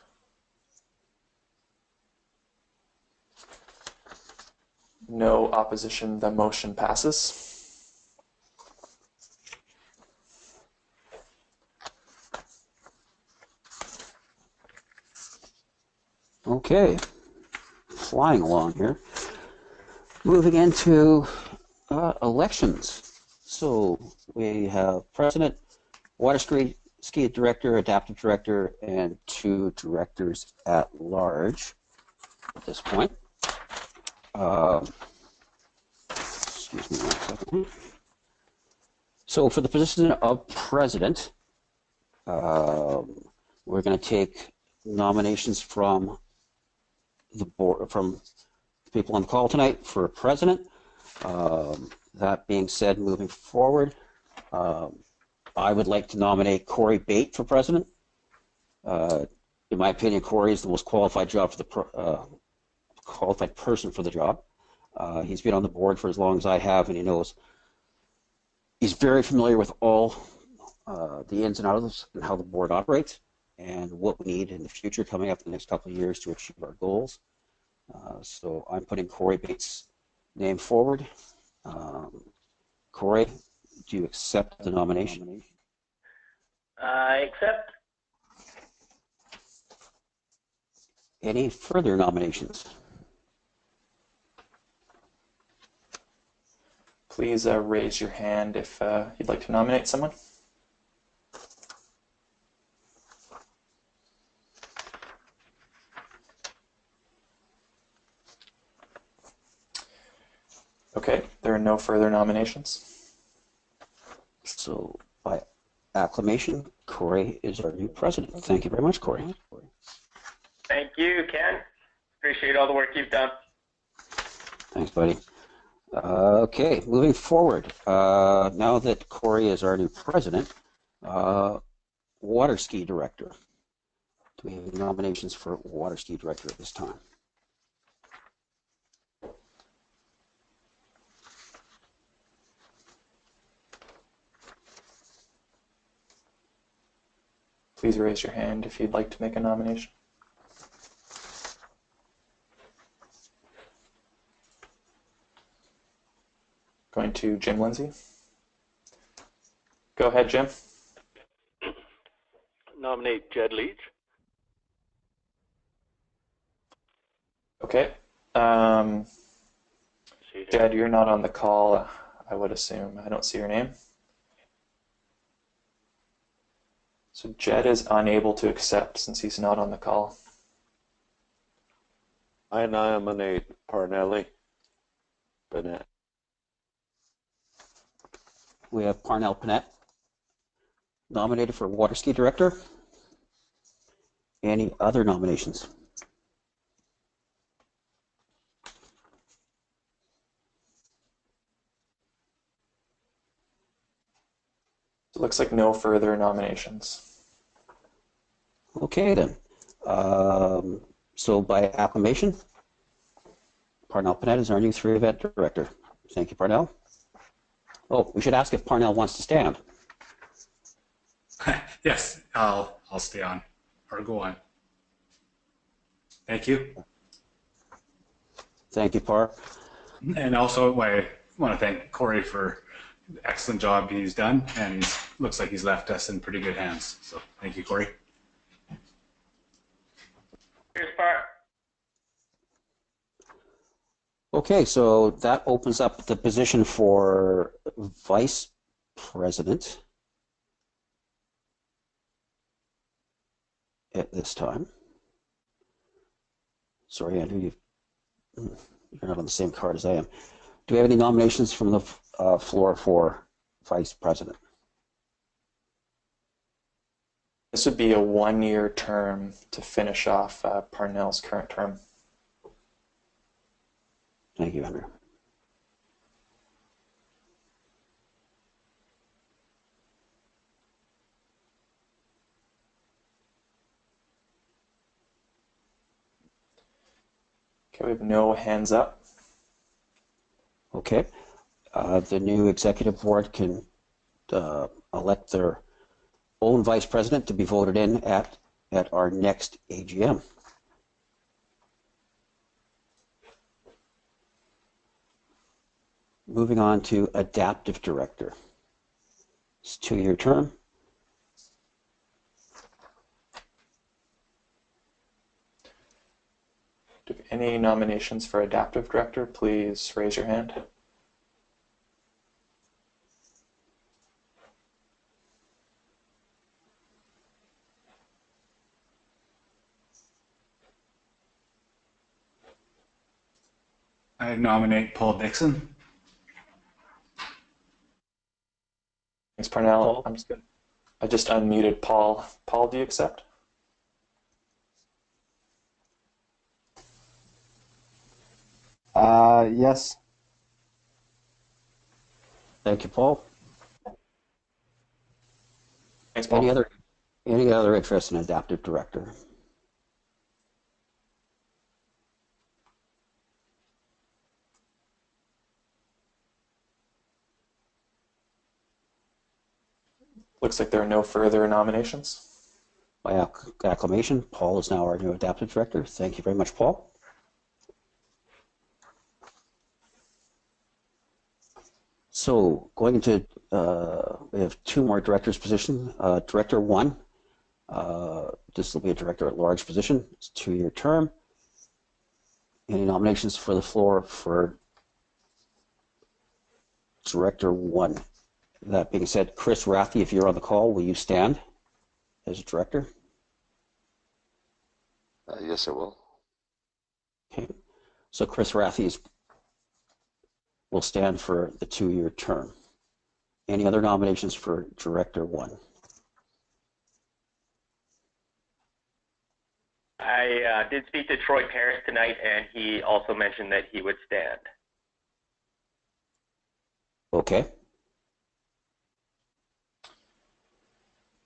No opposition. The motion passes. Okay, flying along here. Moving into elections. So we have president, Waterski director, adaptive director, and 2 directors at large at this point. Excuse me 1 second. So for the position of president, we're going to take nominations from the board, from people on the call tonight for president. That being said, moving forward, I would like to nominate Corey Bate for president. In my opinion, Corey is the most qualified qualified person for the job. He's been on the board for as long as I have, and he's very familiar with all the ins and outs and how the board operates and what we need in the future coming up in the next couple of years to achieve our goals. So I'm putting Corey Bates' name forward. Corey, do you accept the nomination? I accept. Any further nominations? Please raise your hand if you'd like to nominate someone. Okay, there are no further nominations. So by acclamation, Corey is our new president. Thank you very much, Corey. Thank you, Ken. Appreciate all the work you've done. Thanks, buddy. Okay, moving forward. Now that Corey is our new president, Waterski director. Do we have any nominations for Waterski director at this time? Please raise your hand if you'd like to make a nomination. Going to Jim Lindsay. Go ahead, Jim. Nominate Jed Leach. Okay. Jed, you're not on the call, I would assume. I don't see your name. So Jed is unable to accept since he's not on the call. I nominate Parnelli. Bennett. We have Parnell Panett nominated for Waterski director. Any other nominations? It looks like no further nominations. Okay then. So by acclamation, Parnell Panett is our new 3-event director. Thank you, Parnell. Oh, we should ask if Parnell wants to stand. Yes, I'll stay on or go on. Thank you. Thank you, Par. And also, I want to thank Corey for the excellent job he's done, and looks like he's left us in pretty good hands. So thank you, Corey. Here's Bart. Okay, so that opens up the position for vice president at this time. Sorry, Andrew, you're not on the same card as I am. Do we have any nominations from the floor for vice president? This would be a 1-year term to finish off Parnell's current term. Thank you, Andrew. Okay, we have no hands up. Okay. The new executive board can elect their own vice president to be voted in at our next AGM. Moving on to adaptive director. It's a 2-year term. Do you have any nominations for adaptive director? Please raise your hand. I nominate Paul Dixon. Thanks, Parnell. Paul? I'm just good. I just unmuted Paul. Paul, do you accept? Yes. Thank you, Paul. Thanks, Paul. Any other interest in adaptive director? Looks like there are no further nominations. By acclamation, Paul is now our new adaptive director. Thank you very much, Paul. So going to, we have 2 more directors' positions. Director 1, this will be a director at large position. It's a 2-year term. Any nominations for the floor for Director 1? That being said, Chris Rathie, if you're on the call, will you stand as a director? Yes, I will. Okay. So Chris Rathie will stand for the 2-year term. Any other nominations for Director 1? I did speak to Troy Paris tonight, and he also mentioned that he would stand. Okay.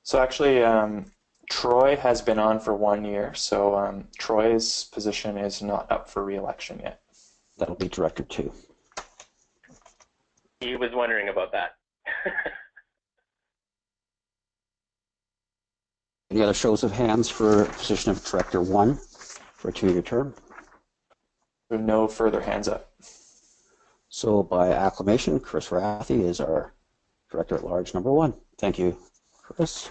So actually, Troy has been on for 1 year, so Troy's position is not up for re-election yet. That'll be Director 2. He was wondering about that. Any other shows of hands for position of Director 1 for a 2-year term? There are no further hands up. So by acclamation, Chris Rathie is our Director at Large number 1. Thank you, Chris.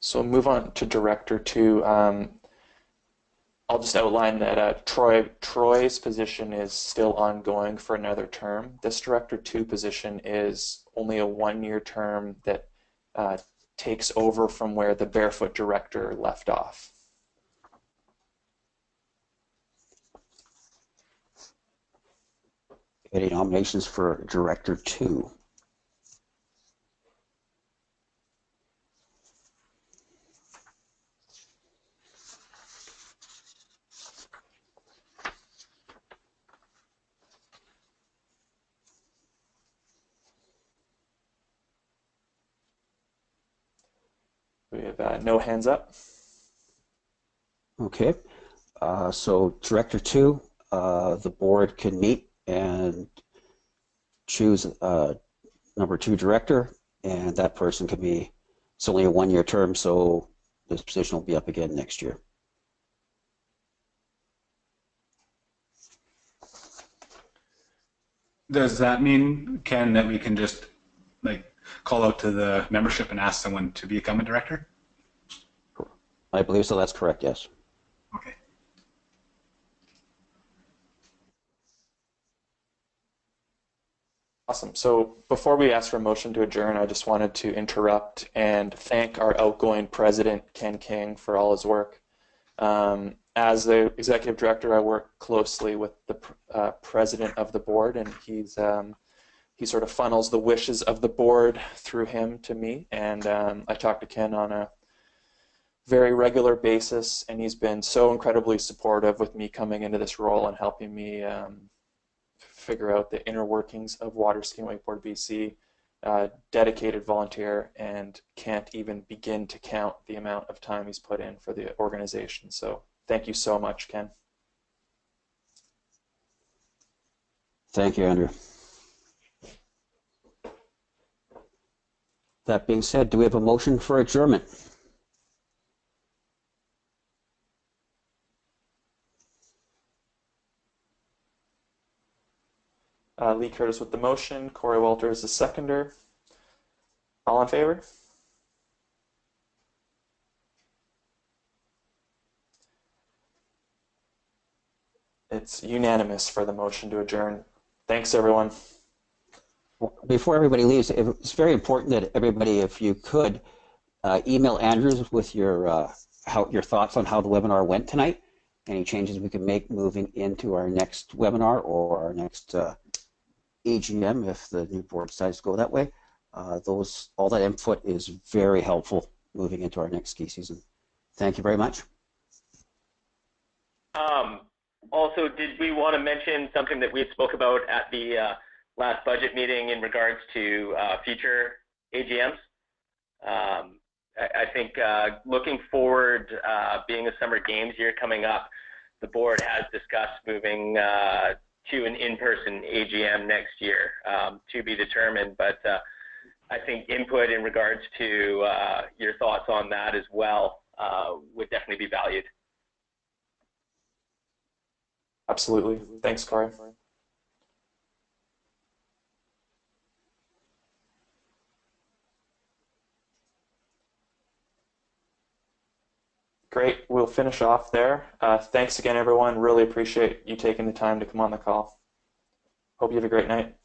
So move on to Director 2. I'll just outline that Troy's position is still ongoing for another term. This Director 2 position is only a 1-year term that takes over from where the Barefoot Director left off. Any nominations for Director 2? We have no hands up. Okay. So Director 2, the board can meet and choose number 2 director, and that person can be, it's only a 1-year term, so this position will be up again next year. Does that mean, Ken, that we can just call out to the membership and ask someone to become a director? I believe so. That's correct. Yes. Okay. Awesome. So before we ask for a motion to adjourn, I just wanted to interrupt and thank our outgoing president, Ken King, for all his work. As the executive director, I work closely with the president of the board, and he sort of funnels the wishes of the board through him to me. And I talk to Ken on a very regular basis, and he's been so incredibly supportive with me coming into this role and helping me figure out the inner workings of Waterski Wakeboard BC. dedicated volunteer and can't even begin to count the amount of time he's put in for the organization. So thank you so much, Ken. Thank you, Andrew. That being said, do we have a motion for adjournment? Lee Curtis with the motion, Corey Walters the seconder. All in favor? It's unanimous for the motion to adjourn. Thanks, everyone. Before everybody leaves, it's very important that everybody, if you could, email Andrews with your thoughts on how the webinar went tonight, any changes we can make moving into our next webinar or our next AGM if the new board decides to go that way. All that input is very helpful moving into our next ski season. Thank you very much. Also, did we want to mention something that we spoke about at the last budget meeting in regards to future AGMs? I think looking forward, being a summer games year coming up, the board has discussed moving to an in-person AGM next year, to be determined. But I think input in regards to your thoughts on that as well would definitely be valued. Absolutely. Thanks, Corey. Great. We'll finish off there. Thanks again, everyone. Really appreciate you taking the time to come on the call. Hope you have a great night.